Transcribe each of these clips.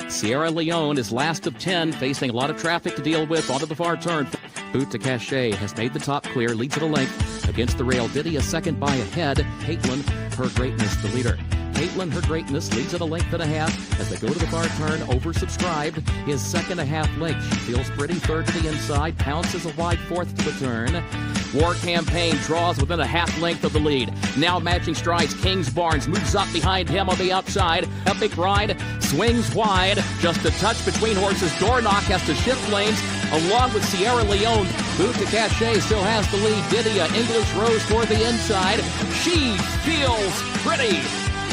Sierra Leone is last of 10, facing a lot of traffic to deal with onto the far turn. Boot to Cachet has made the top clear, leads at a length against the rail. Diddy a second by ahead. Caitlin, her greatness, the leader. Caitlin, her greatness, leads at a length and a half as they go to the far turn, oversubscribed. His second and a half length. She feels pretty, third to the inside, pounces a wide fourth to the turn. War Campaign draws within a half length of the lead. Now matching strides, Kings Barnes moves up behind him on the outside. Epic Ride swings wide, just a touch between horses. Doorknock has to shift lanes along with Sierra Leone. Boot to Cachet still has the lead. Didia, English Rose toward the inside. She feels pretty,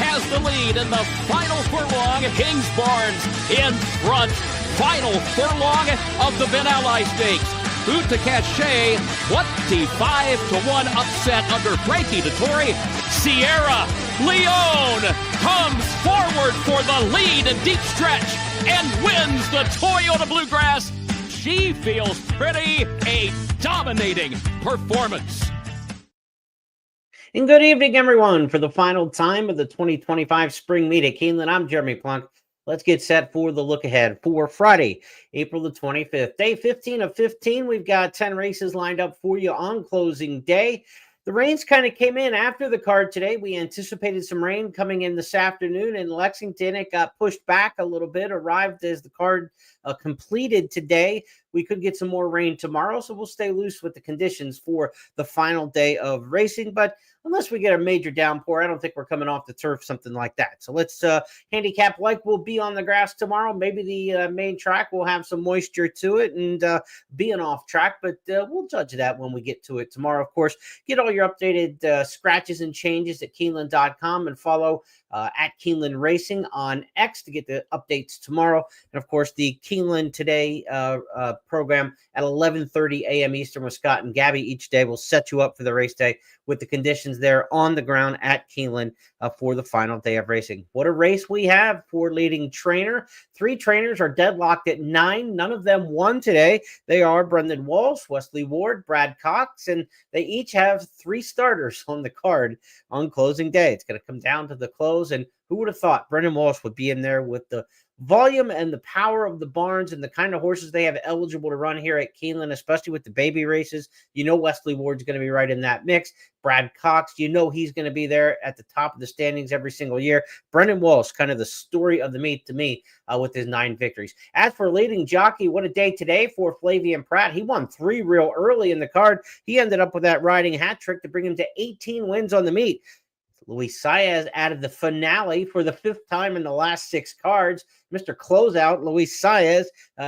has the lead in the final furlong. Kings Barnes in front. Final furlong of the Ben Ally Stakes. Boot to Cachet, 25-1 upset under Frankie Dettori. Sierra Leone comes forward for the lead in deep stretch and wins the Toyota Bluegrass. She feels pretty, a dominating performance. And good evening, everyone, for the final time of the 2025 Spring Meet at Keeneland. I'm Jeremy Plonk. Let's get set for the look ahead for Friday, April the 25th. Day 15 of 15. We've got 10 races lined up for you on closing day. The rains kind of came in after the card today. We anticipated some rain coming in this afternoon in Lexington. It got pushed back a little bit, arrived as the card completed today. We could get some more rain tomorrow, so we'll stay loose with the conditions for the final day of racing. But unless we get a major downpour, I don't think we're coming off the turf, something like that. So let's handicap like we'll be on the grass tomorrow. Maybe the main track will have some moisture to it and be an off track, but we'll judge that when we get to it tomorrow. Of course, get all your updated scratches and changes at Keeneland.com and follow at Keeneland Racing on X to get the updates tomorrow. And of course, the Keeneland Today program at 11:30 a.m. Eastern with Scott and Gabby each day will set you up for the race day with the conditions there on the ground at Keeneland for the final day of racing. What a race we have for leading trainer. 3 trainers are deadlocked at 9. None of them won today. They are Brendan Walsh, Wesley Ward, Brad Cox, and they each have 3 starters on the card on closing day. It's going to come down to the close, and who would have thought Brendan Walsh would be in there with the volume and the power of the barns and the kind of horses they have eligible to run here at Keeneland, especially with the baby races. You know Wesley Ward's going to be right in that mix. Brad Cox, you know he's going to be there at the top of the standings every single year. Brendan Walsh, kind of the story of the meet to me with his 9 victories. As for leading jockey, what a day today for Flavian Pratt. He won 3 real early in the card. He ended up with that riding hat trick to bring him to 18 wins on the meet. Luis Saez added the finale for the 5th time in the last 6 cards. Mr. Closeout, Luis Saez,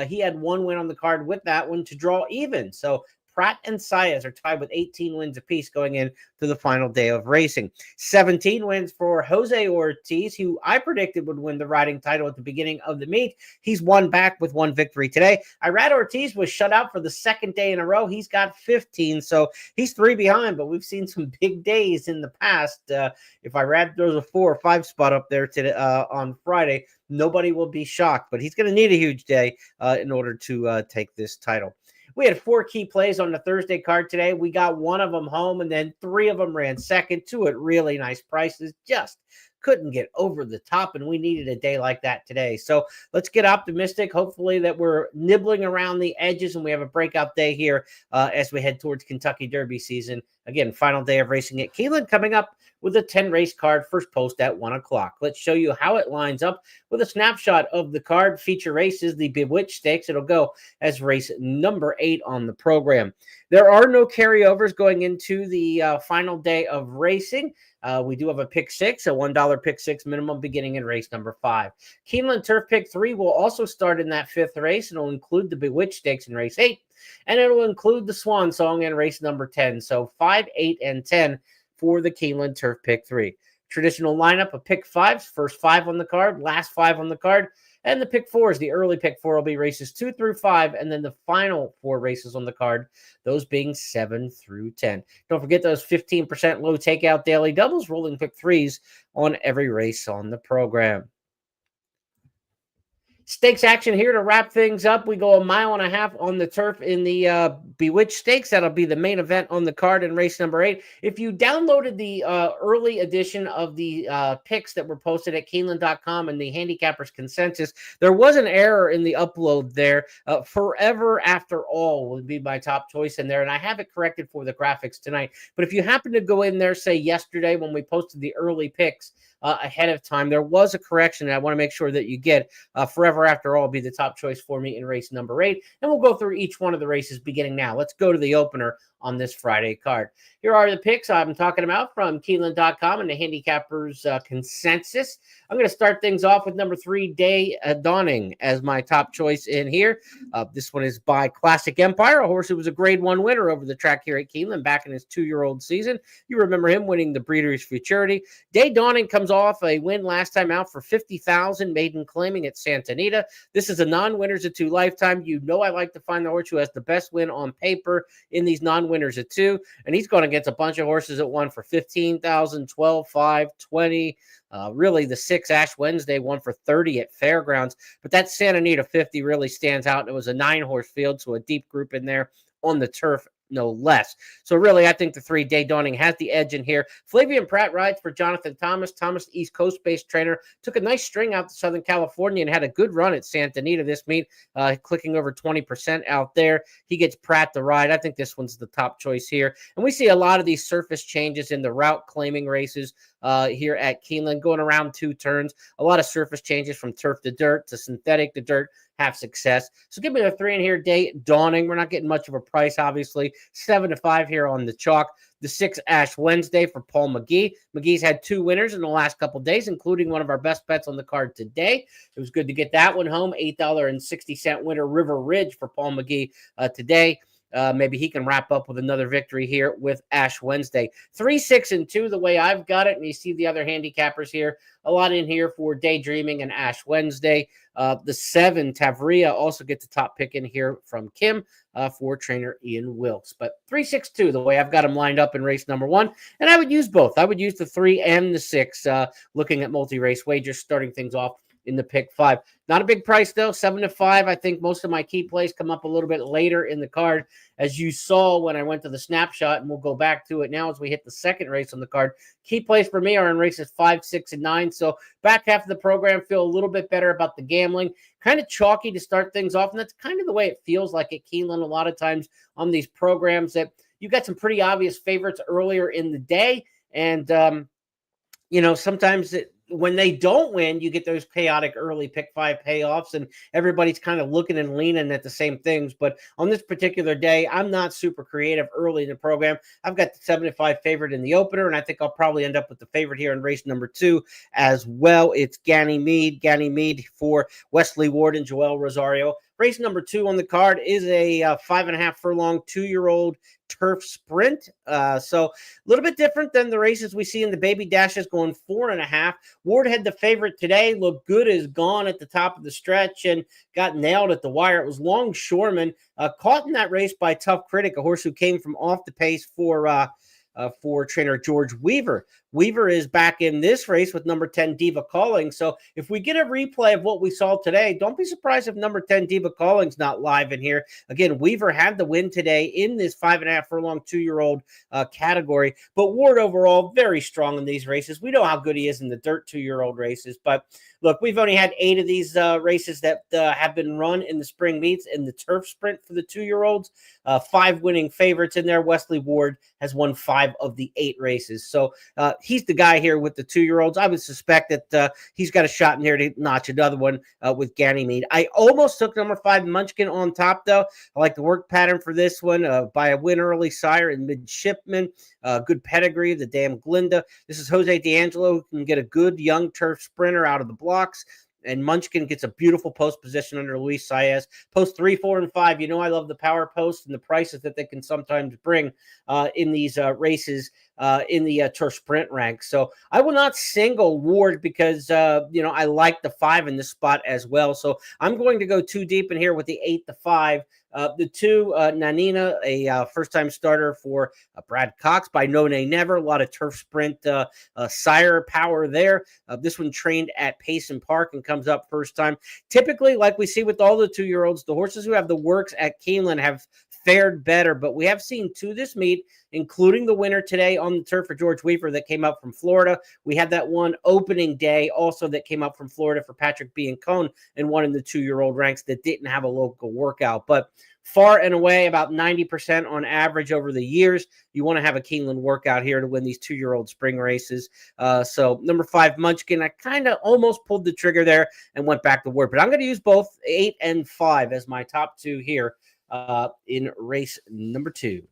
he had 1 win on the card with that one to draw even. So Pratt and Saez are tied with 18 wins apiece going in to the final day of racing. 17 wins for Jose Ortiz, who I predicted would win the riding title at the beginning of the meet. He's won back with 1 victory today. Irad Ortiz was shut out for the 2nd day in a row. He's got 15, so he's 3 behind, but we've seen some big days in the past. If Irad throws a 4 or 5 spot up there today, on Friday, nobody will be shocked, but he's going to need a huge day in order to take this title. We had 4 key plays on the Thursday card today. We got 1 of them home, and then 3 of them ran second, 2 at really nice prices. Just couldn't get over the top, and we needed a day like that today. So let's get optimistic. Hopefully that we're nibbling around the edges and we have a breakout day here as we head towards Kentucky Derby season. Again, final day of racing at Keeneland coming up with a 10-race card, first post at 1 o'clock. Let's show you how it lines up with a snapshot of the card. Feature races, the Bewitched Stakes. It'll go as race number 8 on the program. There are no carryovers going into the final day of racing. We do have a pick 6, a $1 pick 6 minimum beginning in race number 5. Keeneland Turf Pick 3 will also start in that 5th race. It'll include the Bewitched Stakes in race 8, and it'll include the Swan Song in race number 10. So 5, 8, and 10 for the Keeneland Turf Pick 3. Traditional lineup of pick 5s, first 5 on the card, last 5 on the card. And the pick 4s, the early pick 4 will be races 2 through 5, and then the final 4 races on the card, those being 7 through 10. Don't forget those 15% low takeout daily doubles, rolling pick 3s on every race on the program. Stakes action here to wrap things up. We go 1.5 miles on the turf in the Bewitched Stakes. That'll be the main event on the card in race number 8. If you downloaded the early edition of the picks that were posted at Keeneland.com and the Handicappers Consensus, there was an error in the upload there. Forever After All would be my top choice in there, and I have it corrected for the graphics tonight. But if you happen to go in there, say yesterday when we posted the early picks ahead of time, there was a correction, and I want to make sure that you get Forever After All will be the top choice for me in race number 8. And we'll go through each one of the races beginning now. Let's go to the opener on this Friday card. Here are the picks I'm talking about from Keeneland.com and the Handicappers Consensus. I'm going to start things off with number 3, Day Dawning, as my top choice in here. This one is by Classic Empire, a horse who was a Grade 1 winner over the track here at Keeneland back in his 2-year-old season. You remember him winning the Breeders' Futurity. Day Dawning comes off a win last time out for $50,000, maiden claiming at Santa Anita. This is a non-winners at 2 lifetime. You know I like to find the horse who has the best win on paper in these non-winners at 2, and he's going against a bunch of horses that won for $15,000, $12,500, $20,000. Really, the 6 Ash Wednesday won for $30,000 at Fairgrounds, but that Santa Anita 50 really stands out. It was a 9-horse field, so a deep group in there on the turf, no less. So really, I think the 3, Day Dawning, has the edge in here. Flavian Pratt rides for Jonathan Thomas. Thomas, East Coast-based trainer, took a nice string out to Southern California and had a good run at Santa Anita this meet, clicking over 20% out there. He gets Pratt to ride. I think this one's the top choice here. And we see a lot of these surface changes in the route claiming races here at Keeneland, going around 2 turns. A lot of surface changes from turf to dirt to synthetic to dirt. Have success. So give me the 3 in here, Day Dawning. We're not getting much of a price, obviously. 7-5 here on the chalk. The 6 Ash Wednesday for Paul McGee. McGee's had 2 winners in the last couple of days, including one of our best bets on the card today. It was good to get that one home. $8.60 winner, River Ridge for Paul McGee today. Maybe he can wrap up with another victory here with Ash Wednesday. 3, 6, and 2, the way I've got it. And you see the other handicappers here. A lot in here for Daydreaming and Ash Wednesday. The 7, Tavria, also gets the top pick in here from Kim for trainer Ian Wilkes. But 3, 6, 2, the way I've got them lined up in race number 1. And I would use both. I would use the 3 and the 6, looking at multi-race wagers, starting things off in the pick 5. Not a big price, though, 7-5. I think most of my key plays come up a little bit later in the card. As you saw when I went to the snapshot, and we'll go back to it now as we hit the second race on the card. Key plays for me are in races 5, 6, and 9. So back half of the program, feel a little bit better about the gambling. Kind of chalky to start things off, and that's kind of the way it feels like at Keeneland a lot of times on these programs, that you got some pretty obvious favorites earlier in the day. And, sometimes when they don't win, you get those chaotic early pick 5 payoffs, and everybody's kind of looking and leaning at the same things. But on this particular day, I'm not super creative early in the program. I've got the 7-5 favorite in the opener, and I think I'll probably end up with the favorite here in race number 2 as well. It's Ganymede for Wesley Ward and Joel Rosario. Race number 2 on the card is a 5.5 furlong 2-year-old turf sprint. So a little bit different than the races we see in the baby dashes, going 4.5. Ward had the favorite today, looked good as gone at the top of the stretch and got nailed at the wire. It was Longshoreman, caught in that race by Tough Critic, a horse who came from off the pace for trainer George Weaver. Weaver is back in this race with number 10 Diva Calling. So if we get a replay of what we saw today, don't be surprised if number 10 Diva Calling's not live in here. Again, Weaver had the win today in this 5.5 furlong 2-year-old category. But Ward overall very strong in these races. We know how good he is in the dirt 2-year-old races. But look, we've only had 8 of these races that have been run in the spring meets in the turf sprint for the 2-year-olds. 5 winning favorites in there. Wesley Ward has won 5 of the 8 races. So he's the guy here with the 2-year-olds. I would suspect that he's got a shot in here to notch another one with Ganymede. I almost took number 5 Munchkin on top, though. I like the work pattern for this one by a win early sire in Midshipman. Good pedigree, the damn Glinda. This is Jose D'Angelo, who can get a good young turf sprinter out of the blocks. And Munchkin gets a beautiful post position under Luis Saez. Post 3, 4, and 5. You know I love the power post and the prices that they can sometimes bring in these races in the turf sprint ranks. So I will not single Ward because, I like the 5 in this spot as well. So I'm going to go too deep in here with the 8-5 The 2, Nanina, a first-time starter for Brad Cox by No Nay Never. A lot of turf sprint sire power there. This one trained at Payson Park and comes up first time. Typically, like we see with all the 2-year-olds, the horses who have the works at Keeneland have fared better, but we have seen 2 this meet, including the winner today on the turf for George Weaver that came up from Florida. We had that one opening day also that came up from Florida for Patrick Biancone and one in the 2-year-old ranks that didn't have a local workout. But far and away, about 90% on average over the years, you want to have a Keeneland workout here to win these 2-year-old spring races. So number 5, Munchkin, I kind of almost pulled the trigger there and went back to Word. But I'm going to use both 8 and 5 as my top 2 here in race number 2.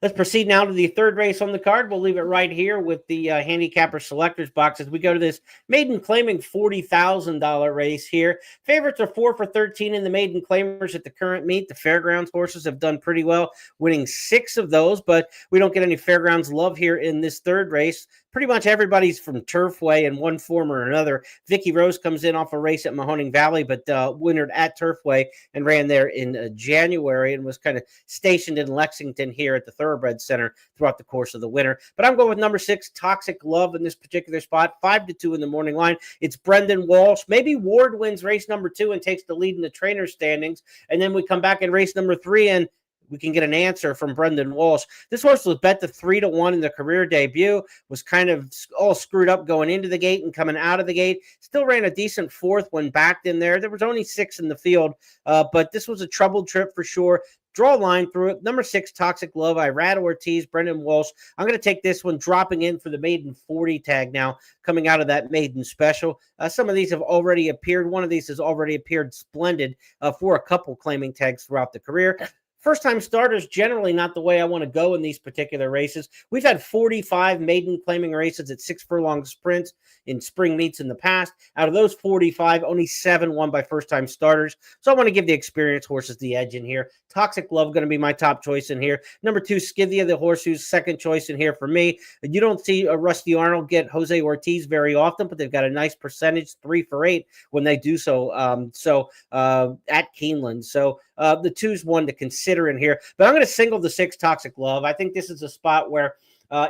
Let's proceed now to the 3rd race on the card. We'll leave it right here with the handicapper selectors box as we go to this maiden claiming $40,000 race here. Favorites are 4 for 13 in the maiden claimers at the current meet. The fairgrounds horses have done pretty well, winning 6 of those, but we don't get any fairgrounds love here in this 3rd race. Pretty much everybody's from Turfway in one form or another. Vicky Rose comes in off a race at Mahoning Valley, but winnered at Turfway and ran there in January and was kind of stationed in Lexington here at the Thoroughbred Center throughout the course of the winter. But I'm going with number 6, Toxic Love in this particular spot, 5-2 in the morning line. It's Brendan Walsh. Maybe Ward wins race number 2 and takes the lead in the trainer standings, and then we come back in race number 3 and we can get an answer from Brendan Walsh. This horse was bet to 3-1 in the career debut, was kind of all screwed up going into the gate and coming out of the gate. Still ran a decent 4th when backed in there. There was only 6 in the field, but this was a troubled trip for sure. Draw a line through it. Number 6, Toxic Love, Irad Ortiz, Brendan Walsh. I'm going to take this one, dropping in for the maiden 40 tag now, coming out of that maiden special. Some of these have already appeared. One of these has already appeared splendid for a couple claiming tags throughout the career. First-time starters, generally not the way I want to go in these particular races. We've had 45 maiden claiming races at 6 furlong sprints in spring meets in the past. Out of those 45, only 7 won by first-time starters. So I want to give the experienced horses the edge in here. Toxic Love going to be my top choice in here. Number 2, Scythia, the horse who's second choice in here for me. You don't see a Rusty Arnold get Jose Ortiz very often, but they've got a nice percentage, 3 for 8, when they do so. At Keeneland. So the 2's one to consider in here. But I'm going to single the 6, Toxic Love. I think this is a spot where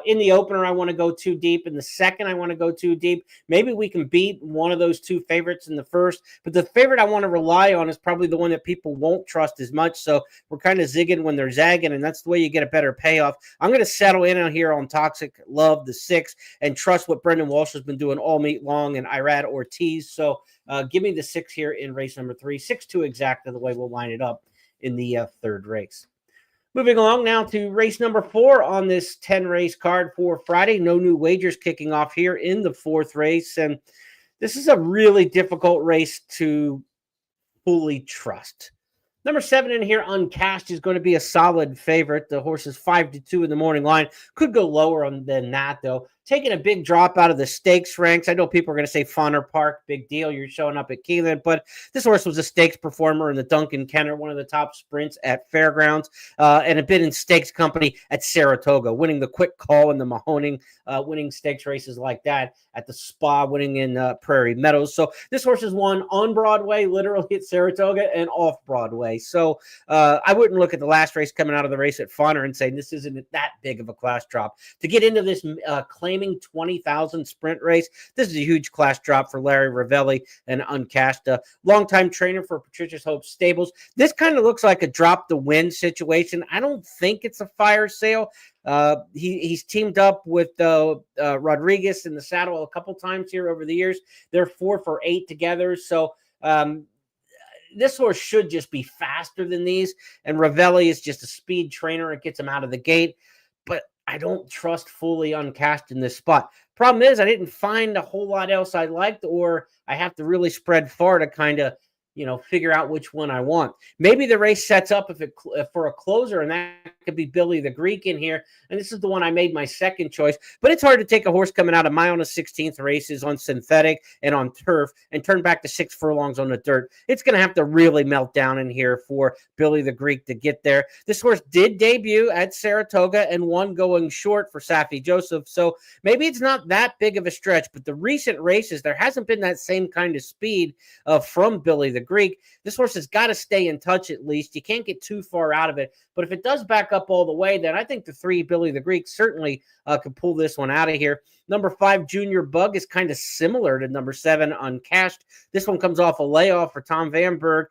in the opener, I want to go too deep. In the second, I want to go too deep. Maybe we can beat one of those 2 favorites in the first. But the favorite I want to rely on is probably the one that people won't trust as much. So we're kind of zigging when they're zagging, and that's the way you get a better payoff. I'm going to settle in on here on Toxic Love, the 6, and trust what Brendan Walsh has been doing all meet long and Irad Ortiz. So give me the 6 here in race number 3. 6-2 exactly the way we'll line it up in the 3rd race. Moving along now to race number 4 on this 10-race card for Friday. No new wagers kicking off here in the 4th race. And this is a really difficult race to fully trust. Number 7 in here, Uncashed, is going to be a solid favorite. The horse is 5-2 in the morning line. Could go lower than that, though. Taking a big drop out of the stakes ranks. I know people are going to say Fauner Park, big deal. You're showing up at Keeneland, but this horse was a stakes performer in the Duncan Kenner, one of the top sprints at Fairgrounds, and a bit in stakes company at Saratoga, winning the Quick Call in the Mahoning, winning stakes races like that at the Spa, winning in Prairie Meadows. So this horse has won on Broadway, literally at Saratoga, and off Broadway. So I wouldn't look at the last race coming out of the race at Fauner and say this isn't that big of a class drop. To get into this claiming 20,000 sprint race, this is a huge class drop for Larry Ravelli and Uncashed, a longtime trainer for Patricia's Hope Stables. This kind of looks like a drop the win situation. I don't think it's a fire sale. He's teamed up with Rodriguez in the saddle a couple times here over the years. They're 4 for 8 together. So this horse should just be faster than these. And Ravelli is just a speed trainer. It gets him out of the gate. But I don't trust fully Uncashed in this spot. Problem is, I didn't find a whole lot else I liked, or I have to really spread far to kind of, figure out which one I want. Maybe the race sets up for a closer, and that could be Billy the Greek in here. And this is the one I made my second choice. But it's hard to take a horse coming out of mile and a 16th races on synthetic and on turf and turn back to 6 furlongs on the dirt. It's going to have to really melt down in here for Billy the Greek to get there. This horse did debut at Saratoga and won going short for Safi Joseph. So maybe it's not that big of a stretch, but the recent races, there hasn't been that same kind of speed from Billy the Greek. This horse has got to stay in touch at least. You can't get too far out of it. But if it does back up all the way, then I think the 3, Billy the Greek, certainly could pull this one out of here. Number 5, Junior Bug, is kind of similar to number 7, Uncashed. This one comes off a layoff for Tom Vanberg.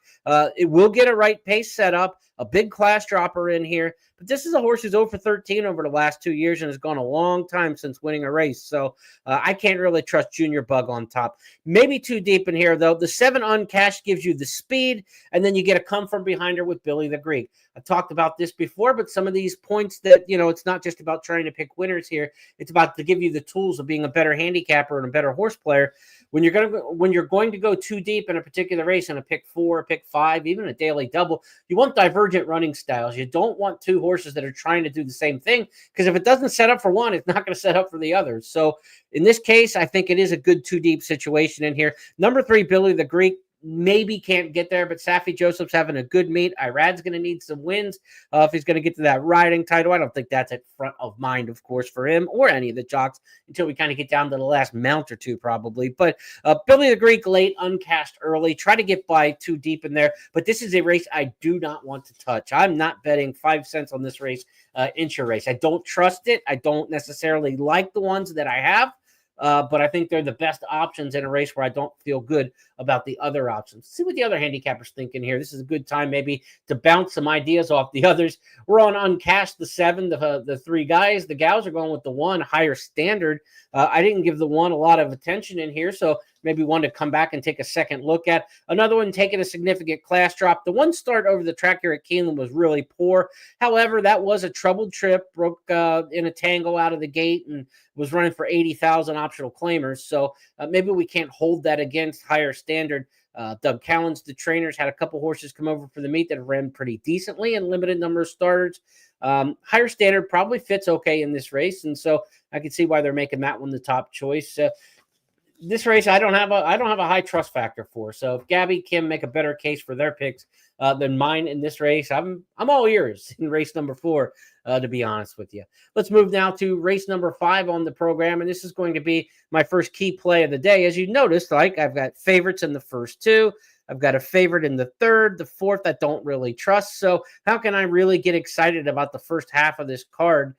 It will get a right pace set up, a big class dropper in here. But this is a horse who's 0 for 13 over the last 2 years and has gone a long time since winning a race. So I can't really trust Junior Bug on top. Maybe too deep in here, though. The 7, Uncashed, gives you the speed, and then you get a come from behind her with Billy the Greek. I've talked about this before, but some of these points that, it's not just about trying to pick winners here. It's about to give you the tools of being a better handicapper and a better horse player. When you're going to go too deep in a particular race in a pick 4, pick 5, even a daily double, you want divergent running styles. You don't want 2 horses that are trying to do the same thing, because if it doesn't set up for one, it's not going to set up for the others. So in this case, I think it is a good too deep situation in here. Number 3, Billy the Greek, maybe can't get there, but Safi Joseph's having a good meet. Irad's going to need some wins if he's going to get to that riding title. I don't think that's at front of mind, of course, for him or any of the jocks until we kind of get down to the last mount or two, probably. But Billy the Greek late, Uncashed early. Try to get by too deep in there. But this is a race I do not want to touch. I'm not betting 5 cents on this race, inch race. I don't trust it. I don't necessarily like the ones that I have. But I think they're the best options in a race where I don't feel good about the other options. See what the other handicappers thinking here. This is a good time maybe to bounce some ideas off the others. We're on Uncashed, the 7, the 3 guys. The gals are going with the 1, Higher Standard. I didn't give the 1 a lot of attention in here, so maybe one to come back and take a second look at. Another one taking a significant class drop. The 1 start over the track here at Keeneland was really poor. However, that was a troubled trip, broke in a tangle out of the gate and was running for 80,000 optional claimers. So maybe we can't hold that against Higher Standard. Doug Callens, the trainers, had a couple horses come over for the meet that ran pretty decently in limited number of starters. Higher Standard probably fits okay in this race, and so I can see why they're making that one the top choice. This race, I don't have a high trust factor for. So if Gabby, Kim make a better case for their picks than mine in this race, I'm all ears in race number 4. To be honest with you, let's move now to race number 5 on the program, and this is going to be my first key play of the day. As you noticed, I've got favorites in the first 2. I've got a favorite in the 3rd, the 4th I don't really trust. So how can I really get excited about the first half of this card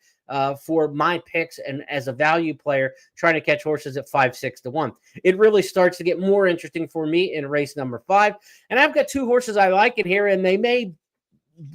for my picks and as a value player trying to catch horses at 5, 6 to 1? It really starts to get more interesting for me in race number 5. And I've got 2 horses I like in here, and they may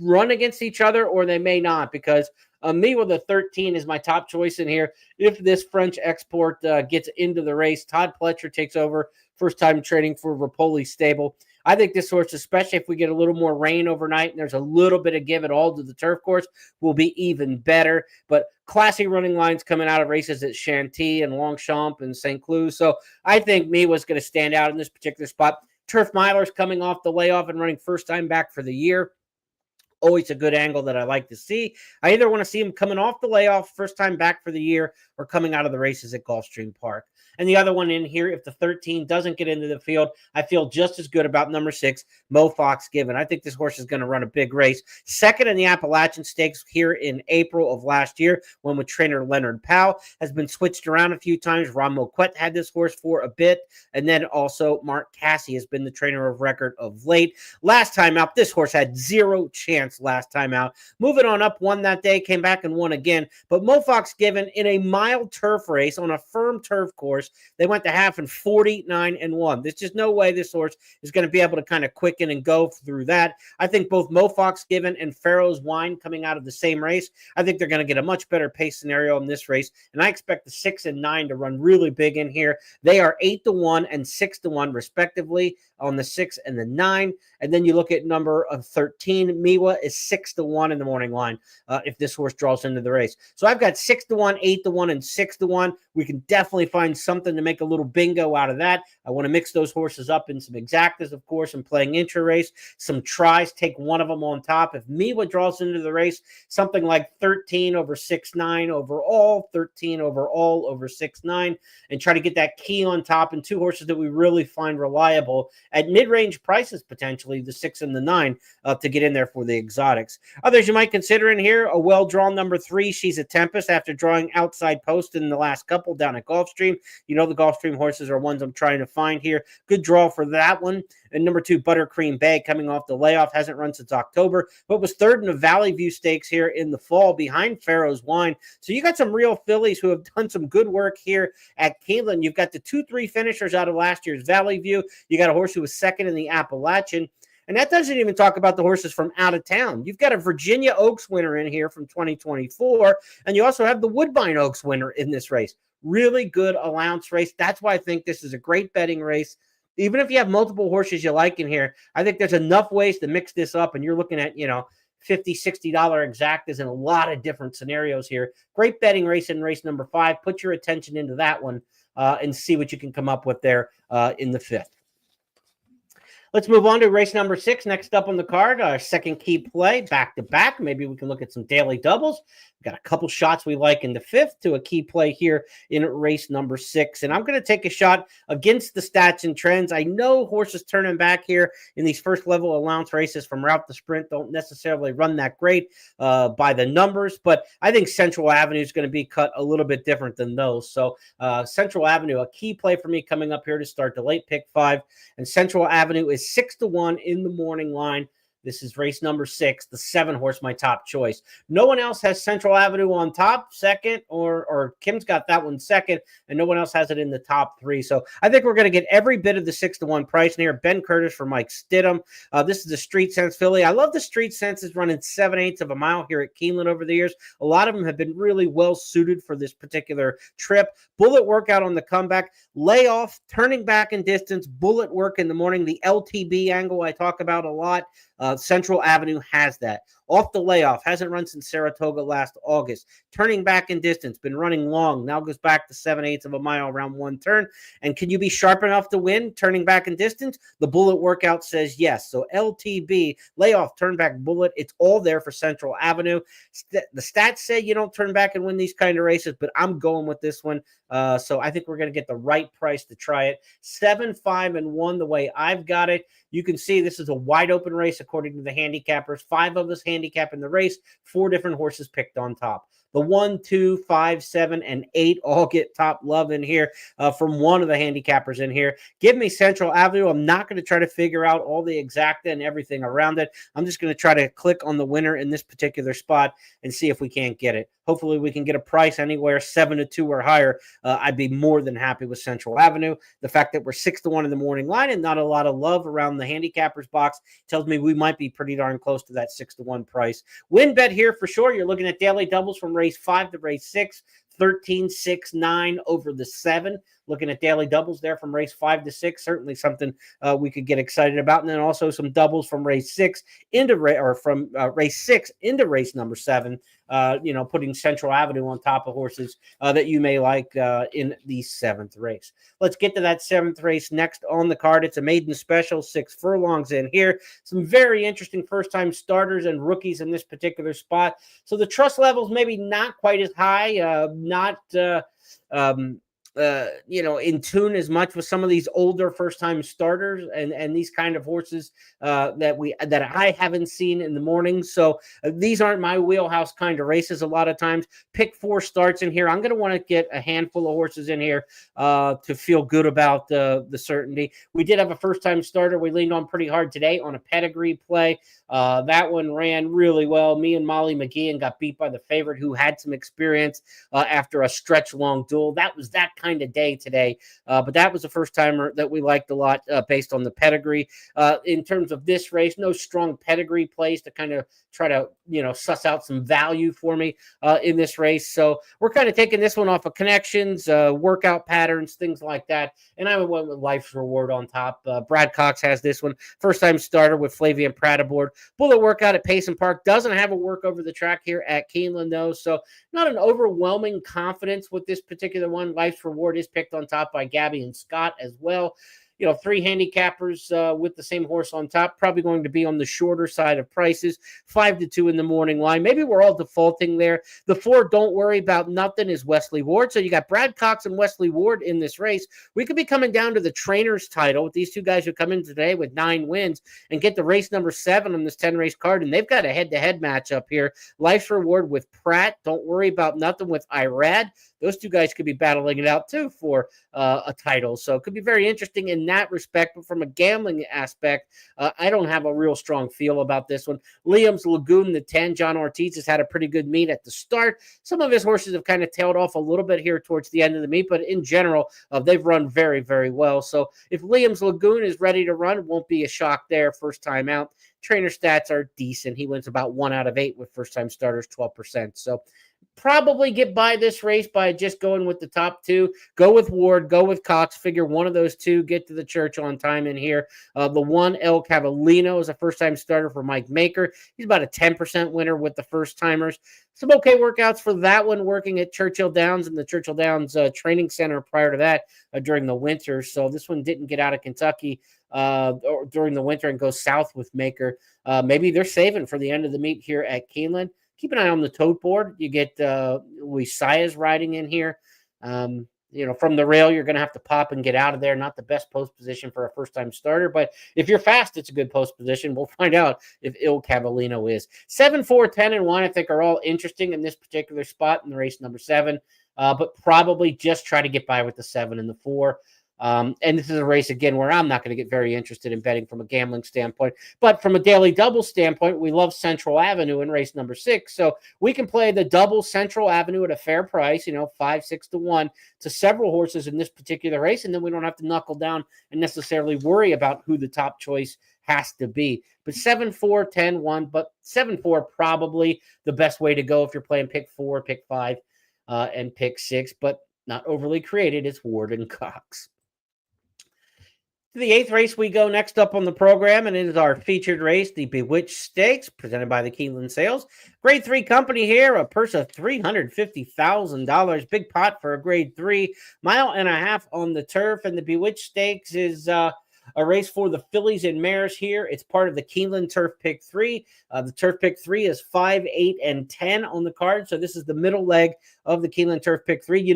run against each other or they may not, because me with a 13 is my top choice in here. If this French export gets into the race, Todd Pletcher takes over, first time training for Rapoli stable. I think this horse, especially if we get a little more rain overnight and there's a little bit of give it all to the turf course, will be even better. But classy running lines coming out of races at Chantilly and Longchamp and St. Cloud. So I think me was going to stand out in this particular spot. Turf Miler's coming off the layoff and running first time back for the year. Always a good angle that I like to see. I either want to see him coming off the layoff, first time back for the year, or coming out of the races at Gulfstream Park. And the other one in here, if the 13 doesn't get into the field, I feel just as good about number 6, Mo Fox Given. I think this horse is going to run a big race. Second in the Appalachian Stakes here in April of last year, when with trainer Leonard Powell, has been switched around a few times. Ron Moquette had this horse for a bit, and then also Mark Cassie has been the trainer of record of late. Last time out, this horse had 0 chance last time out. Moving on up, won that day, came back and won again. But Mo Fox Given in a mild turf race on a firm turf course, they went to half in 49-1. There's just no way this horse is going to be able to kind of quicken and go through that. I think both Mo Fox Given and Pharaoh's Wine coming out of the same race, I think they're going to get a much better pace scenario in this race. And I expect the 6 and 9 to run really big in here. They are 8 to 1 and 6 to 1 respectively on the 6 and the 9. And then you look at number of 13. Miwa is 6 to 1 in the morning line if this horse draws into the race. So I've got 6 to 1, 8 to 1, and 6 to 1. We can definitely find something to make a little bingo out of that. I want to mix those horses up in some exactas, of course, and playing intra race. Some tries, take one of them on top. If Miwa draws into the race, something like 13 over 6-9 overall, 13 overall over 6-9, and try to get that key on top and 2 horses that we really find reliable at mid-range prices, potentially the 6 and the 9, to get in there for the exotics. Others you might consider in here, a well-drawn number 3, She's a Tempest, after drawing outside post in the last couple down at Gulfstream. You know the Gulfstream horses are ones I'm trying to find here. Good draw for that one. And number 2, Buttercream Bay, coming off the layoff, hasn't run since October, but was third in the Valley View Stakes here in the fall behind Pharaoh's Wine. So you got some real fillies who have done some good work here at Keeneland. You've got the 2-3 finishers out of last year's Valley View. You got a horse who was second in the Appalachian. And that doesn't even talk about the horses from out of town. You've got a Virginia Oaks winner in here from 2024, and you also have the Woodbine Oaks winner in this race. Really good allowance race. That's why I think this is a great betting race. Even if you have multiple horses you like in here, I think there's enough ways to mix this up, and you're looking at, $50, $60 exactas in a lot of different scenarios here. Great betting race in race number 5. Put your attention into that one and see what you can come up with there in the 5th. Let's move on to race number 6. Next up on the card, our second key play, back-to-back. Maybe we can look at some daily doubles. We've got a couple shots we like in the 5th to a key play here in race number 6. And I'm going to take a shot against the stats and trends. I know horses turning back here in these first-level allowance races from route to sprint don't necessarily run that great by the numbers, but I think Central Avenue is going to be cut a little bit different than those. So Central Avenue, a key play for me coming up here to start the late pick 5. And Central Avenue is 6-1 in the morning line. This is race number 6, the 7 horse, my top choice. No one else has Central Avenue on top, second, or Kim's got that one second, and no one else has it in the top 3. So I think we're going to get every bit of the 6-1 price in here. Ben Curtis for Mike Stidham. This is the Street Sense filly. I love the Street Senses running 7/8 of a mile here at Keeneland over the years. A lot of them have been really well suited for this particular trip. Bullet workout on the comeback, layoff, turning back in distance, bullet work in the morning, the LTB angle I talk about a lot. Central Avenue has that. Off the layoff, hasn't run since Saratoga last August. Turning back in distance, been running long, now goes back to 7/8 of a mile around one turn. And can you be sharp enough to win turning back in distance? The bullet workout says yes. So LTB, layoff, turn back, bullet, it's all there for Central Avenue. The stats say you don't turn back and win these kind of races, but I'm going with this one. So I think we're going to get the right price to try it. 7, 5, and 1 the way I've got it. You can see this is a wide open race according to the handicappers. 5 of us handicap in the race, 4 different horses picked on top. The 1, 2, 5, 7, and 8 all get top love in here from one of the handicappers in here. Give me Central Avenue. I'm not going to try to figure out all the exacta and everything around it. I'm just going to try to click on the winner in this particular spot and see if we can't get it. Hopefully we can get a price anywhere 7-2 or higher. I'd be more than happy with Central Avenue. The fact that we're 6-1 in the morning line and not a lot of love around the handicappers box tells me we might be pretty darn close to that 6-1 price. Win bet here for sure. You're looking at daily doubles from race 5 to race 6. 13, 6, 9 over the 7. Looking at daily doubles there from race 5 to 6. Certainly something we could get excited about. And then also some doubles from race 6 into race 6 into race number 7. Putting Central Avenue on top of horses that you may like in the 7th race. Let's get to that 7th race next on the card. It's a maiden special, 6 furlongs in here. Some very interesting first-time starters and rookies in this particular spot. So the trust levels maybe not quite as high, in tune as much with some of these older first-time starters and these kind of horses that I haven't seen in the morning. So these aren't my wheelhouse kind of races a lot of times. Pick 4 starts in here. I'm going to want to get a handful of horses in here to feel good about the certainty. We did have a first-time starter we leaned on pretty hard today on a pedigree play. That one ran really well. Me and Molly McGeehan got beat by the favorite who had some experience after a stretch-long duel. That was that kind of day today, but that was a first-timer that we liked a lot based on the pedigree. In terms of this race, no strong pedigree plays to kind of try to, suss out some value for me in this race. So we're kind of taking this one off of connections, workout patterns, things like that. And I went with Life's Reward on top. Brad Cox has this one. First-time starter with Flavian Pratt aboard. Bullet workout at Payson Park. Doesn't have a work over the track here at Keeneland, though. So not an overwhelming confidence with this particular one. Life's Reward is picked on top by Gabby and Scott as well. three handicappers with the same horse on top, probably going to be on the shorter side of prices, 5-2 in the morning line. Maybe we're all defaulting there. The 4, Don't Worry About Nothing, is Wesley Ward. So you got Brad Cox and Wesley Ward in this race. We could be coming down to the trainer's title with these two guys who come in today with 9 wins and get the race number 7 on this 10-race card. And they've got a head-to-head matchup here. Life's Reward with Pratt. Don't Worry About Nothing with Irad. Those two guys could be battling it out too for a title. So it could be very interesting in that respect. But from a gambling aspect, I don't have a real strong feel about this one. Liam's Lagoon, the 10, John Ortiz has had a pretty good meet at the start. Some of his horses have kind of tailed off a little bit here towards the end of the meet, but in general, they've run very, very well. So if Liam's Lagoon is ready to run, it won't be a shock there first time out. Trainer stats are decent. He wins about 1 out of 8 with first-time starters, 12%. So probably get by this race by just going with the top 2. Go with Ward, go with Cox, figure one of those 2, get to the church on time in here. The 1, El Cavallino, is a first-time starter for Mike Maker. He's about a 10% winner with the first-timers. Some okay workouts for that one, working at Churchill Downs and the Churchill Downs Training Center prior to that during the winter. So this one didn't get out of Kentucky or during the winter and go south with Maker. Maybe they're saving for the end of the meet here at Keeneland. Keep an eye on the tote board. You get Luis Saez riding in here. From the rail, you're going to have to pop and get out of there. Not the best post position for a first-time starter, but if you're fast, it's a good post position. We'll find out if Il Cavallino is. 7, 4, 10, and 1, I think, are all interesting in this particular spot in the race number 7, but probably just try to get by with the 7 and the 4. And this is a race, again, where I'm not going to get very interested in betting from a gambling standpoint. But from a daily double standpoint, we love Central Avenue in race number 6. So we can play the double Central Avenue at a fair price, 5, 6 to 1 to several horses in this particular race. And then we don't have to knuckle down and necessarily worry about who the top choice has to be. But 7, 4, 10, 1, but 7, 4 probably the best way to go if you're playing pick 4, pick 5, and pick 6, but not overly created. It's Ward and Cox. To the 8th race we go next up on the program, and it is our featured race, the Bewitched Stakes, presented by the Keeneland Sales. Grade 3 company here, a purse of $350,000. Big pot for a Grade 3. 1.5 miles on the turf, and the Bewitched Stakes is a race for the fillies and mares here. It's part of the Keeneland Turf Pick 3. The Turf Pick 3 is 5, 8, and 10 on the card, so this is the middle leg of the Keeneland Turf Pick 3.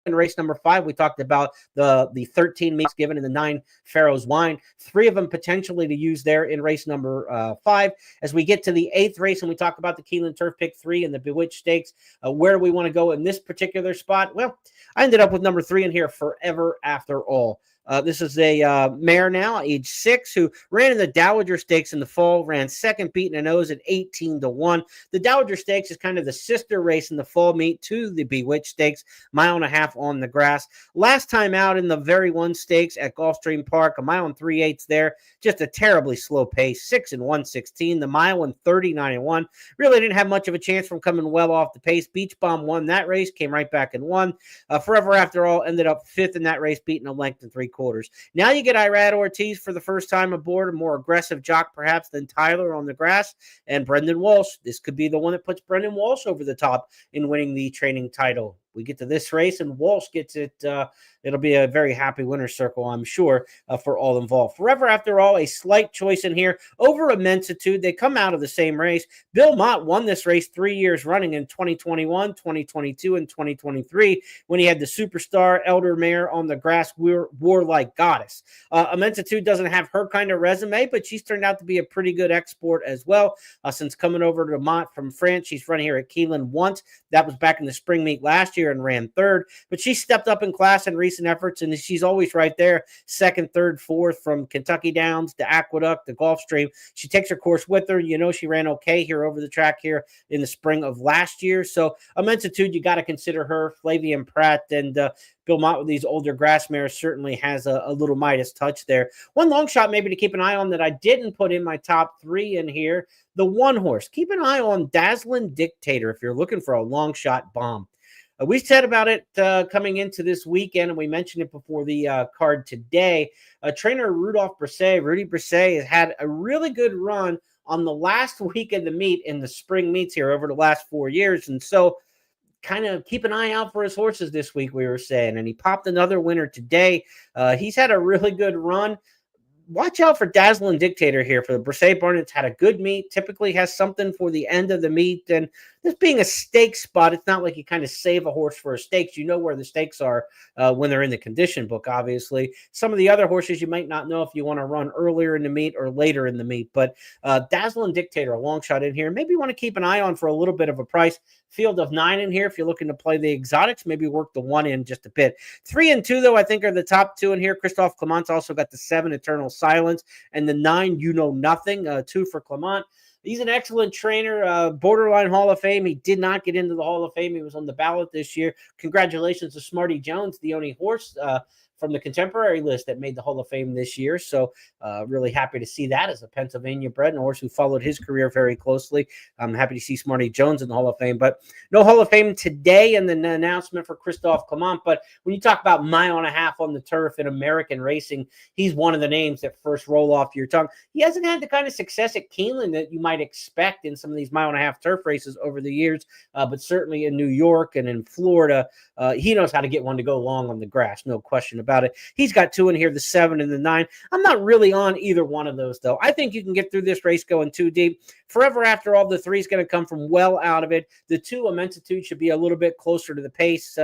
In race number 5, we talked about the 13 meets given in the 9 Pharaoh's Wine. 3 of them potentially to use there in race number 5. As we get to the 8th race and we talk about the Keeneland Turf Pick 3 and the Bewitched Stakes, where do we want to go in this particular spot? Well, I ended up with number 3 in here, Forever After All. This is a mare now, age 6, who ran in the Dowager Stakes in the fall, ran second, beating a nose at 18 to 1. The Dowager Stakes is kind of the sister race in the fall meet to the Bewitched Stakes, 1.5 miles on the grass. Last time out in the Very One Stakes at Gulfstream Park, 1 mile and 3/8 there, just a terribly slow pace, 6 and 116, the mile and 39 and 1. Really didn't have much of a chance from coming well off the pace. Beach Bomb won that race, came right back and won. Forever After All ended up 5th in that race, beating a length and 3/4. Now you get Irad Ortiz for the first time aboard, a more aggressive jock perhaps than Tyler on the grass, and Brendan Walsh. This could be the one that puts Brendan Walsh over the top in winning the training title. We get to this race and Walsh gets it. It'll be a very happy winner's circle, I'm sure, for all involved. Forever After All, a slight choice in here over Immensitude. They come out of the same race. Bill Mott won this race 3 years running in 2021, 2022, and 2023 when he had the superstar elder mare on the grass, Warlike Goddess. Immensitude doesn't have her kind of resume, but she's turned out to be a pretty good export as well. Since coming over to Mott from France, she's run here at Keeneland once. That was back in the spring meet last year and ran 3rd, but she stepped up in class in recent efforts, and she's always right there, 2nd, 3rd, 4th from Kentucky Downs to Aqueduct to Gulfstream. She takes her course with her. She ran okay here over the track here in the spring of last year. So Immensitude, you got to consider her. Flavian Pratt and Bill Mott with these older grass mares certainly has a little Midas touch there. One long shot maybe to keep an eye on that I didn't put in my top 3 in here, the one horse. Keep an eye on Dazzling Dictator if you're looking for a long shot bomb. We said about it coming into this weekend, and we mentioned it before the card today. Trainer Rudy Brisset has had a really good run on the last week of the meet in the spring meets here over the last 4 years. And so kind of keep an eye out for his horses this week, we were saying, and he popped another winner today. He's had a really good run. Watch out for Dazzling Dictator here for the Brisset Barn. It's had a good meet, typically has something for the end of the meet. And this being a stake spot, it's not like you kind of save a horse for a stakes. You know where the stakes are when they're in the condition book, obviously. Some of the other horses you might not know if you want to run earlier in the meet or later in the meet. But Dazzling Dictator, a long shot in here. Maybe you want to keep an eye on for a little bit of a price. Field of 9 in here. If you're looking to play the exotics, maybe work the 1 in just a bit. 3 and 2, though, I think are the top 2 in here. Christophe Clement's also got the 7 Eternal Silence and the 9 You Know Nothing, 2 for Clement. He's an excellent trainer, borderline Hall of Fame. He did not get into the Hall of Fame. He was on the ballot this year. Congratulations to Smarty Jones, the only horse from the contemporary list that made the Hall of Fame this year. So really happy to see that as a Pennsylvania bred and a horse who followed his career very closely. I'm happy to see Smarty Jones in the Hall of Fame, but no Hall of Fame today and the announcement for Christophe Clement. But when you talk about mile and a half on the turf in American racing, he's one of the names that first roll off your tongue. He hasn't had the kind of success at Keeneland that you might expect in some of these mile and a half turf races over the years, but certainly in New York and in Florida, he knows how to get one to go long on the grass, no question about it. He's got 2 in here, the 7 and the 9. I'm not really on either one of those, though. I think you can get through this race going 2 deep. Forever After All, the 3 is going to come from well out of it. The 2, Immensitude, should be a little bit closer to the pace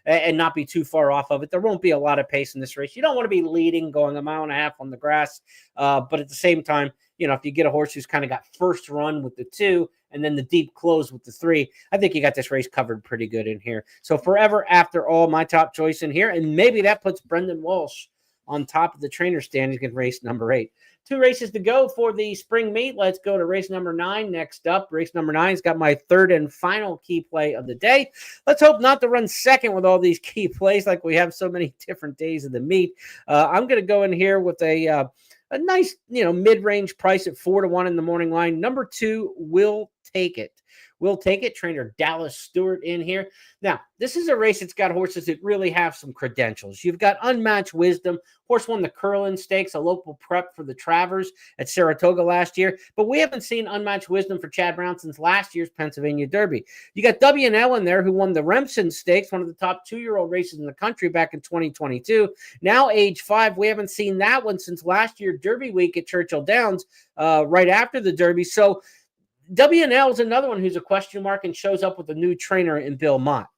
and not be too far off of it. There won't be a lot of pace in this race. You don't want to be leading going a mile and a half on the grass, but at the same time, you know, if you get a horse who's kind of got first run with the 2 and then the deep close with the 3, I think you got this race covered pretty good in here. So Forever After All, my top choice in here. And maybe that puts Brendan Walsh on top of the trainer standings in race number 8. 2 races to go for the spring meet. Let's go to race number 9 next up. Race number 9's got my 3rd and final key play of the day. Let's hope not to run second with all these key plays like we have so many different days of the meet. I'm going to go in here with a nice, mid-range price at 4-1 in the morning line. Number 2, Will Take It. Will Take It, trainer Dallas Stewart in here. Now, this is a race that's got horses that really have some credentials. You've got Unmatched Wisdom. Horse won the Curlin Stakes, a local prep for the Travers at Saratoga last year. But we haven't seen Unmatched Wisdom for Chad Brown since last year's Pennsylvania Derby. You got W&L in there, who won the Remsen Stakes, one of the top 2-year-old races in the country back in 2022. Now age 5. We haven't seen that one since last year Derby week at Churchill Downs right after the Derby. So W&L is another one who's a question mark and shows up with a new trainer in Bill Mott.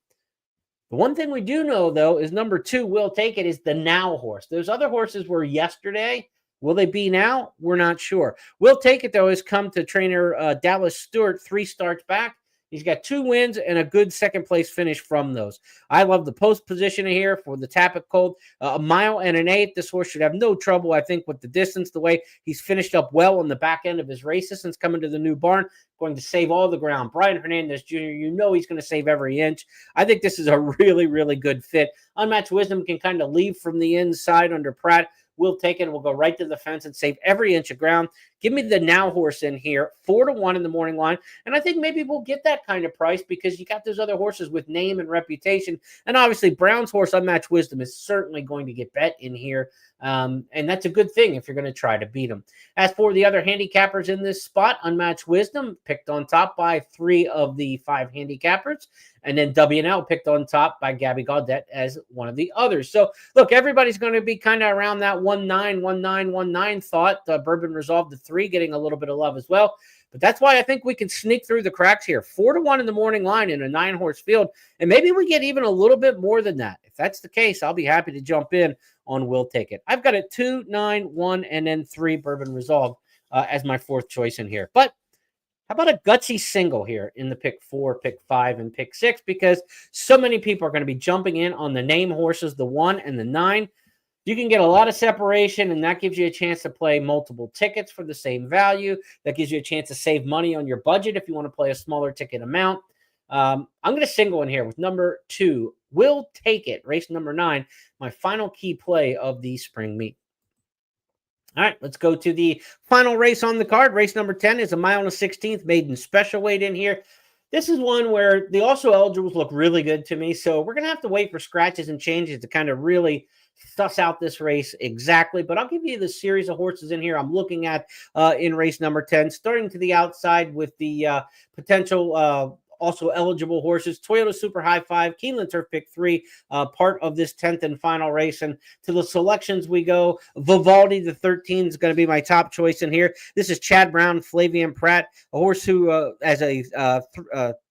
The one thing we do know, though, is number 2, Will Take It, is the now horse. Those other horses were yesterday. Will they be now? We're not sure. Will Take It, though, has come to trainer Dallas Stewart 3 starts back. He's got 2 wins and a good second-place finish from those. I love the post position here for the Tapit Colt. A mile and an 1/8. This horse should have no trouble, I think, with the distance, the way he's finished up well on the back end of his races since coming to the new barn. Going to save all the ground. Brian Hernandez Jr., he's going to save every inch. I think this is a really, really good fit. Unmatched Wisdom can kind of leave from the inside under Pratt. We'll take it and we'll go right to the fence and save every inch of ground. Give me the now horse in here, 4-1 in the morning line. And I think maybe we'll get that kind of price because you got those other horses with name and reputation. And obviously Brown's horse, Unmatched Wisdom, is certainly going to get bet in here. And that's a good thing if you're going to try to beat him. As for the other handicappers in this spot, Unmatched Wisdom picked on top by 3 of the 5 handicappers. And then W&L picked on top by Gabby Gaudet as one of the others. So, look, everybody's going to be kind of around that 1-9, 1-9, 1-9 thought. Bourbon Resolve the 3 getting a little bit of love as well. But that's why I think we can sneak through the cracks here. 4-1 in the morning line in a 9-horse field. And maybe we get even a little bit more than that. If that's the case, I'll be happy to jump in on Will Take It. I've got a 2, 9, 1, and then 3 Bourbon Resolve as my 4th choice in here. But how about a gutsy single here in the pick 4, pick 5, and pick 6? Because so many people are going to be jumping in on the name horses, the 1 and the 9. You can get a lot of separation, and that gives you a chance to play multiple tickets for the same value. That gives you a chance to save money on your budget if you want to play a smaller ticket amount. I'm going to single in here with number 2, Will Take It, race number 9, my final key play of the spring meet. All right, let's go to the final race on the card. Race number 10 is a mile and a 16th maiden special weight in here. This is one where the also eligibles look really good to me, so we're going to have to wait for scratches and changes to kind of really suss out this race exactly. But I'll give you the series of horses in here I'm looking at in race number 10, starting to the outside with the potential also eligible horses. Toyota Super High Five, Keeneland Turf Pick 3, part of this 10th and final race. And to the selections we go. Vivaldi, the 13, is going to be my top choice in here. This is Chad Brown, Flavian Pratt, a horse who, as a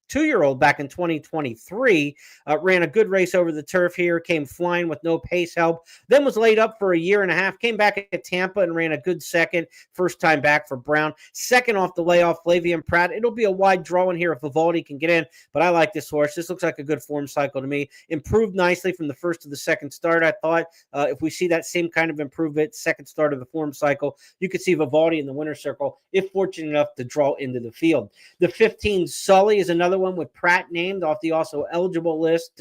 2-year-old back in 2023, ran a good race over the turf here, came flying with no pace help, then was laid up for a year and a half, came back at Tampa and ran a good second, first time back for Brown. Second off the layoff, Flavian Pratt. It'll be a wide draw in here if Vivaldi can get in, but I like this horse. This looks like a good form cycle to me. Improved nicely from the first to the second start. I thought if we see that same kind of improvement, second start of the form cycle, you could see Vivaldi in the winner's circle if fortunate enough to draw into the field. The 15, Sully, is another one with Pratt named off the also eligible list.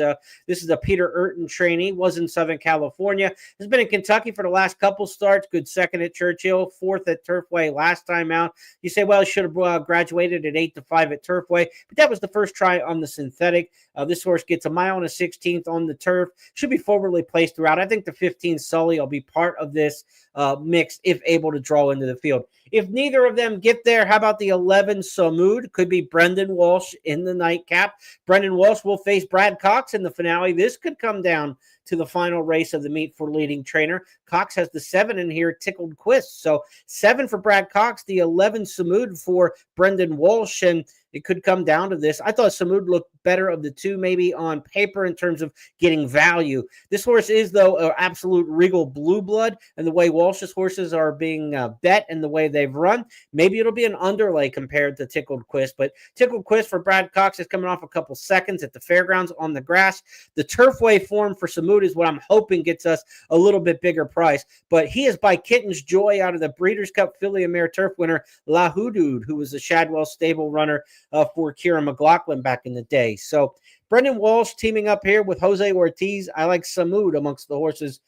This is a Peter Urton trainee, was in Southern California, has been in Kentucky for the last couple starts, good second at Churchill, fourth at Turfway last time out. You say, well, he should have graduated at 8-5 at Turfway, but that was the first try on the synthetic. This horse gets a mile and a 16th on the turf, should be forwardly placed throughout. I think the 15 Sully will be part of this mix if able to draw into the field. If neither of them get there, how about the 11 Samud? Could be Brendan Walsh in the nightcap. Brendan Walsh will face Brad Cox in the finale. This could come down to the final race of the meet for leading trainer. Cox has the 7 in here, Tickled Quist. So 7 for Brad Cox, the 11 Samud for Brendan Walsh, and it could come down to this. I thought Samud looked better of the two, maybe on paper in terms of getting value. This horse is, though, an absolute regal blue blood, and the way Walsh's horses are being bet and the way they've run, maybe it'll be an underlay compared to Tickled Quist. But Tickled Quist for Brad Cox is coming off a couple seconds at the fairgrounds on the grass. The Turfway form for Samud is what I'm hoping gets us a little bit bigger price. But he is by Kitten's Joy out of the Breeders' Cup Filly and Mare Turf winner, La Hudud, who was a Shadwell stable runner for Kieran McLaughlin back in the day. So Brendan Walsh teaming up here with Jose Ortiz. I like Samud amongst the horses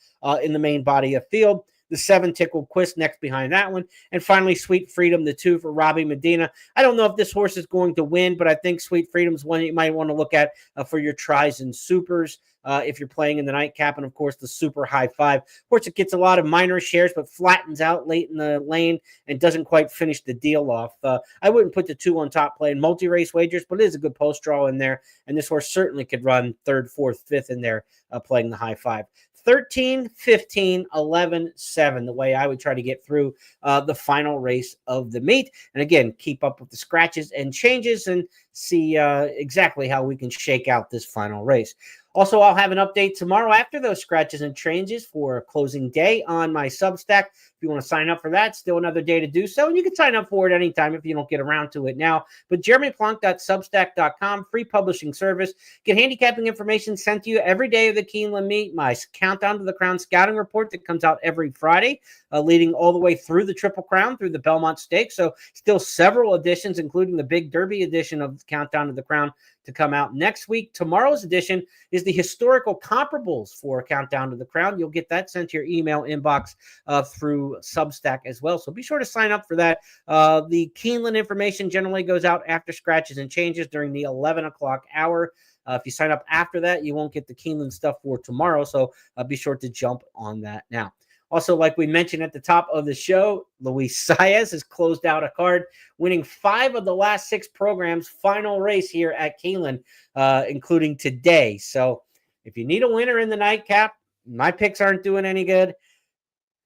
in the main body of field. The 7 Tickled Quist next behind that one. And finally, Sweet Freedom, the 2 for Robbie Medina. I don't know if this horse is going to win, but I think Sweet Freedom's one you might want to look at for your tries and supers. If you're playing in the nightcap, and of course the Super High Five. Of course, it gets a lot of minor shares, but flattens out late in the lane and doesn't quite finish the deal off. I wouldn't put the 2 on top playing multi-race wagers, but it is a good post draw in there, and this horse certainly could run 3rd, 4th, 5th in there playing the High Five. 13, 15, 11, 7, the way I would try to get through the final race of the meet. And again, keep up with the scratches and changes and see exactly how we can shake out this final race. Also, I'll have an update tomorrow after those scratches and changes for closing day on my Substack. If you want to sign up for that, still another day to do so. And you can sign up for it anytime if you don't get around to it now. But jeremyplonk.substack.com, free publishing service. Get handicapping information sent to you every day of the Keeneland meet. My Countdown to the Crown scouting report that comes out every Friday, leading all the way through the Triple Crown, through the Belmont Stakes. So still several editions, including the Big Derby edition of Countdown to the Crown, to come out next week. Tomorrow's edition is the historical comparables for Countdown to the Crown. You'll get that sent to your email inbox through Substack as well. So be sure to sign up for that. The Keeneland information generally goes out after scratches and changes during the 11 o'clock hour. If you sign up after that, you won't get the Keeneland stuff for tomorrow. So be sure to jump on that now. Also, like we mentioned at the top of the show, Luis Saez has closed out a card, winning 5 of the last 6 programs' final race here at Keeneland, including today. So if you need a winner in the nightcap, my picks aren't doing any good,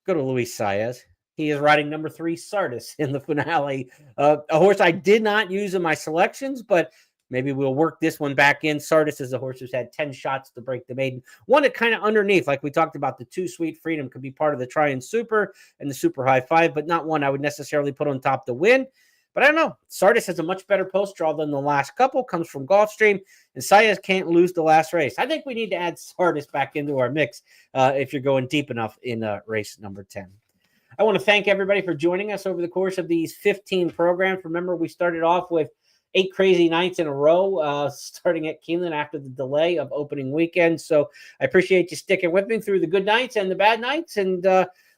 go to Luis Saez. He is riding number 3, Sardis, in the finale. A horse I did not use in my selections, but maybe we'll work this one back in. Sardis is a horse who's had 10 shots to break the maiden. One that kind of underneath, like we talked about, the 2 Sweet Freedom could be part of the Try and Super and the Super High Five, but not one I would necessarily put on top to win. But I don't know. Sardis has a much better post draw than the last couple, comes from Gulfstream, and Saez can't lose the last race. I think we need to add Sardis back into our mix if you're going deep enough in race number 10. I want to thank everybody for joining us over the course of these 15 programs. Remember, we started off with 8 crazy nights in a row, starting at Keeneland after the delay of opening weekend. So I appreciate you sticking with me through the good nights and the bad nights. And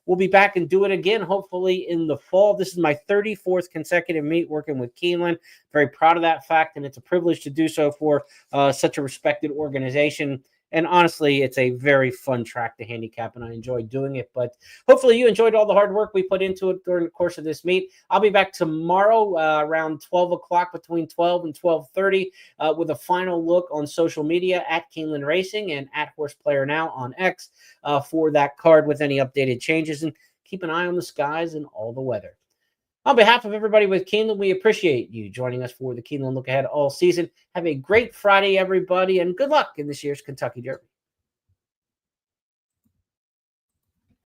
we'll be back and do it again, hopefully in the fall. This is my 34th consecutive meet working with Keeneland. Very proud of that fact, and it's a privilege to do so for such a respected organization. And honestly, it's a very fun track to handicap, and I enjoy doing it. But hopefully you enjoyed all the hard work we put into it during the course of this meet. I'll be back tomorrow around 12 o'clock, between 12 and 12:30, with a final look on social media at Keeneland Racing and at Horse Player Now on X for that card with any updated changes. And keep an eye on the skies and all the weather. On behalf of everybody with Keeneland, we appreciate you joining us for the Keeneland Look Ahead all season. Have a great Friday, everybody, and good luck in this year's Kentucky Derby.